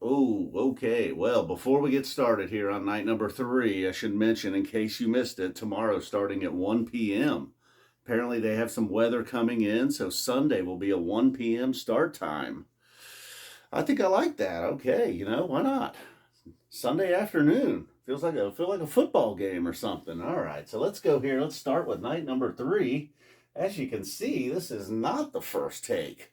Oh, okay. Well, before we get started here on night number 3, I should mention, in case you missed it, tomorrow starting at 1 p.m. Apparently, they have some weather coming in, so Sunday will be a 1 p.m. start time. I think I like that. Okay, why not? Sunday afternoon. Feel like a football game or something. All right, so let's go here. Let's start with night number 3. As you can see, this is not the first take.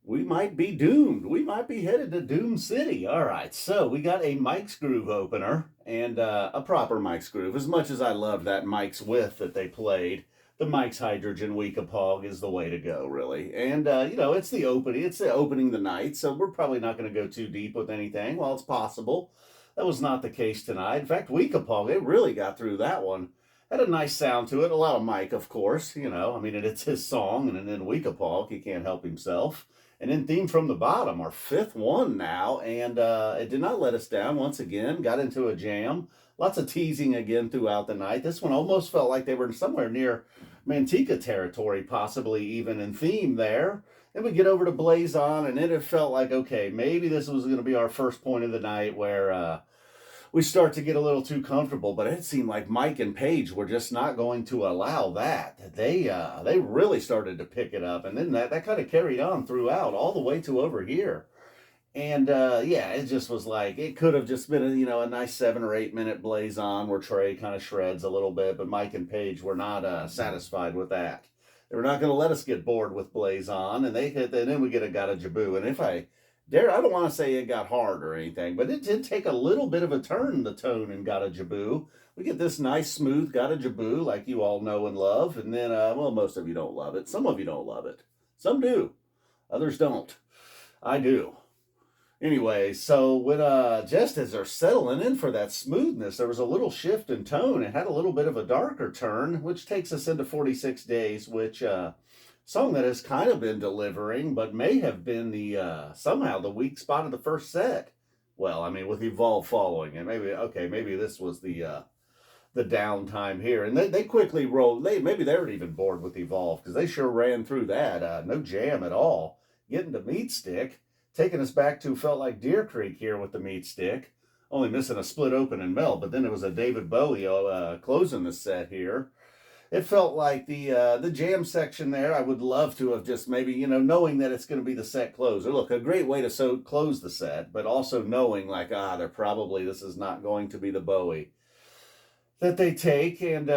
We might be doomed. We might be headed to Doom City. All right, so we got a Mike's Groove opener and a proper Mike's Groove. As much as I love that Mike's With that they played, the Mike's Hydrogen Weekapaug is the way to go, really. And, it's the opening. It's the opening the night, so we're probably not going to go too deep with anything. Well, it's possible. That was not the case tonight. In fact, Weekapaug, it really got through that one. Had a nice sound to it. A lot of Mike, of course. It's his song, and then Weekapaug, he can't help himself. And then Theme from the Bottom, our 5th one now, and it did not let us down once again. Got into a jam. Lots of teasing again throughout the night. This one almost felt like they were somewhere near Manteca territory, possibly even in theme there. Then we get over to Blaze On, and then it felt like, okay, maybe this was going to be our first point of the night where we start to get a little too comfortable, but it seemed like Mike and Paige were just not going to allow that. They really started to pick it up, and then that kind of carried on throughout, all the way to over here. And it just was like, it could have just been a nice 7 or 8 minute Blaze On where Trey kind of shreds a little bit, but Mike and Paige were not satisfied with that. They were not going to let us get bored with Blaze On, and then we get a Got a Jibboo. And if I don't want to say it got hard or anything, but it did take a little bit of a turn, the tone in Got a Jibboo. We get this nice, smooth Got a Jibboo, like you all know and love, and then, most of you don't love it. Some of you don't love it. Some do. Others don't. I do. Anyway, so when just as they're settling in for that smoothness, there was a little shift in tone. It had a little bit of a darker turn, which takes us into 46 Days, which... song that has kind of been delivering, but may have been the somehow the weak spot of the first set. Well, with Evolve following, and maybe this was the downtime here, and they quickly rolled. Maybe they were even bored with Evolve because they sure ran through that. No jam at all. Getting to Meatstick, taking us back to felt like Deer Creek here with the Meatstick. Only missing a split open and melt, but then it was a David Bowie closing the set here. It felt like the jam section there, I would love to have just maybe, knowing that it's going to be the set closer. Look, a great way to close the set, but also knowing like, this is not going to be the Bowie that they take. And,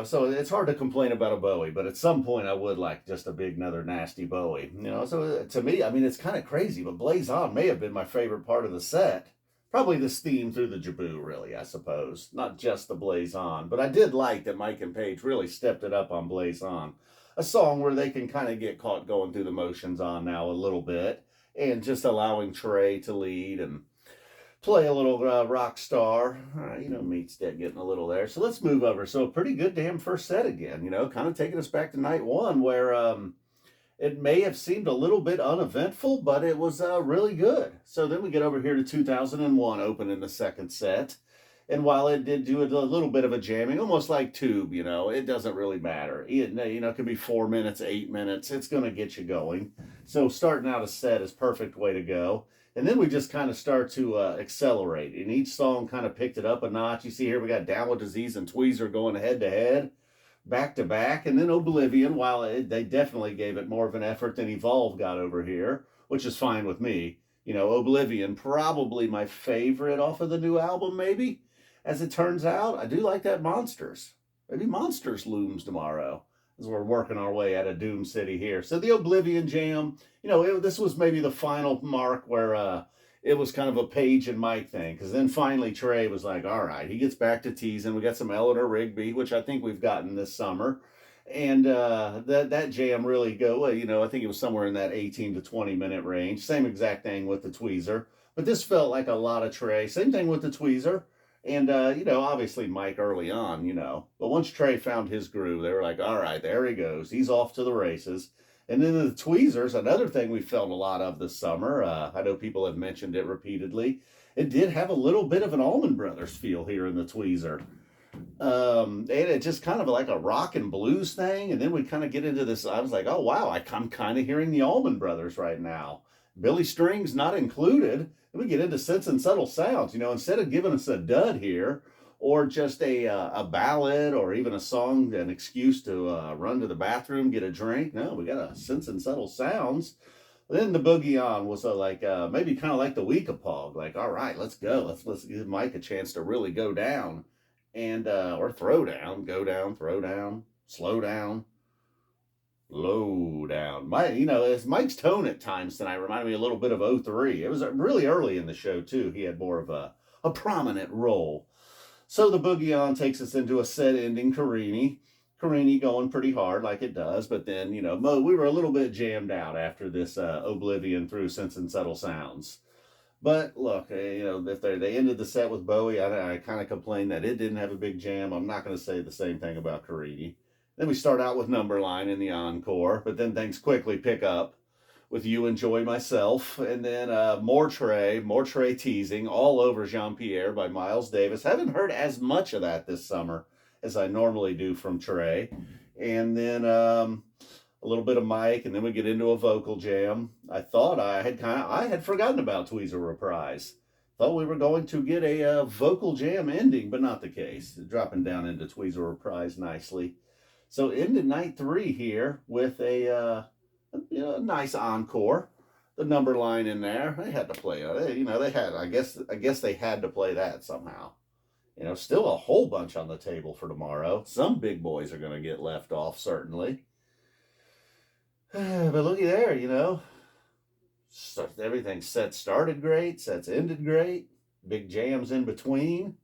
so it's hard to complain about a Bowie, but at some point I would like just a big, another nasty Bowie. So to me, it's kind of crazy, but Blaze On may have been my favorite part of the set. Probably this theme through the Jibboo, really, I suppose. Not just the Blaze On. But I did like that Mike and Paige really stepped it up on Blaze On. A song where they can kind of get caught going through the motions on now a little bit. And just allowing Trey to lead and play a little rock star. Meatstick getting a little there. So let's move over. So a pretty good damn first set again. Kind of taking us back to night 1 where... it may have seemed a little bit uneventful, but it was really good. So then we get over here to 2001, opening the second set. And while it did do a little bit of a jamming, almost like Tube, it doesn't really matter. It could be 4 minutes, 8 minutes. It's going to get you going. So starting out a set is perfect way to go. And then we just kind of start to accelerate. And each song kind of picked it up a notch. You see here we got Down with Disease and Tweezer going head to head. Back to back, and then Oblivion, while they definitely gave it more of an effort than Evolve got over here, which is fine with me. Oblivion, probably my favorite off of the new album, maybe. As it turns out, I do like that Monsters. Maybe Monsters looms tomorrow, as we're working our way out of Doom City here. So the Oblivion jam, this was maybe the final mark where it was kind of a Paige and Mike thing, because then finally Trey was like, all right, he gets back to teasing. We got some Eleanor Rigby, which I think we've gotten this summer. And that jam really I think it was somewhere in that 18 to 20 minute range. Same exact thing with the Tweezer. But this felt like a lot of Trey. Same thing with the Tweezer. And, obviously Mike early on, But once Trey found his groove, they were like, all right, there he goes. He's off to the races. And then the Tweezers, another thing we felt a lot of this summer. I know people have mentioned it repeatedly. It did have a little bit of an Allman Brothers feel here in the Tweezer. And it just kind of like a rock and blues thing. And then we kind of get into this. I was like, oh, wow, I'm kind of hearing the Allman Brothers right now. Billy Strings not included. Then we get into Sense and Subtle Sounds. Instead of giving us a dud here, or just a ballad, or even a song, an excuse to run to the bathroom, get a drink. No, we got a Sense and Subtle Sounds. Then the Boogie On was maybe kind of like the Weekapaug. Like, all right, let's go. Let's give Mike a chance to really go down, and or throw down, go down, throw down, slow down, low down. It's Mike's tone at times tonight reminded me a little bit of '03. It was really early in the show too. He had more of a prominent role. So the Boogie On takes us into a set ending Carini. Carini going pretty hard like it does, but then, we were a little bit jammed out after this Oblivion through Sense and Subtle Sounds. But look, if they ended the set with Bowie, I kind of complained that it didn't have a big jam. I'm not going to say the same thing about Carini. Then we start out with Numberline in the Encore, but then things quickly pick up with You Enjoy Myself, and then more Trey teasing all over Jean-Pierre by Miles Davis. Haven't heard as much of that this summer as I normally do from Trey. And then a little bit of Mike, and then we get into a vocal jam. I thought I had forgotten about Tweezer Reprise. Thought we were going to get a vocal jam ending, but not the case. Dropping down into Tweezer Reprise nicely. So into night 3 here with a nice encore. The Numberline in there. They had to play it. They had. I guess they had to play that somehow. Still a whole bunch on the table for tomorrow. Some big boys are going to get left off, certainly. But looky there, everything sets started great, sets ended great, big jams in between,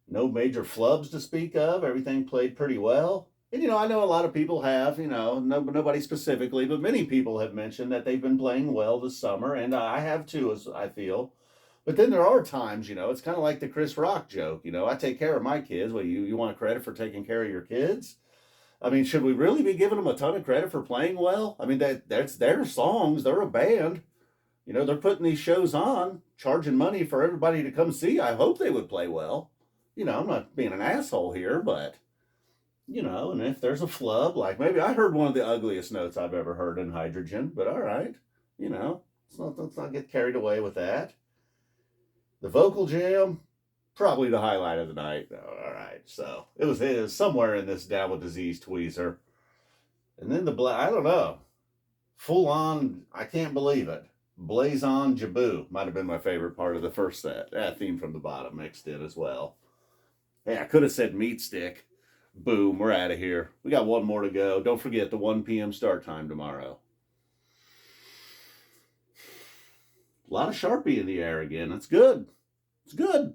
no major flubs to speak of, everything played pretty well. And, I know a lot of people have, nobody specifically, but many people have mentioned that they've been playing well this summer, and I have too, as I feel. But then there are times, it's kind of like the Chris Rock joke, I take care of my kids. Well, you want credit for taking care of your kids? I mean, should we really be giving them a ton of credit for playing well? I mean, that's their songs. They're a band. They're putting these shows on, charging money for everybody to come see. I hope they would play well. I'm not being an asshole here, but, and if there's a flub, like maybe I heard one of the ugliest notes I've ever heard in Hydrogen, but all right, let's not get carried away with that. The vocal jam, probably the highlight of the night. All right, so it was somewhere in this Down with Disease Tweezer. And then I don't know, full on, I can't believe it. Blaze On Jibboo might have been my favorite part of the first set. That theme from the bottom mixed in as well. Hey, I could have said Meatstick. Boom, we're out of here. We got one more to go. Don't forget the 1 p.m. start time tomorrow. A lot of Sharpie in the air again. That's good. It's good.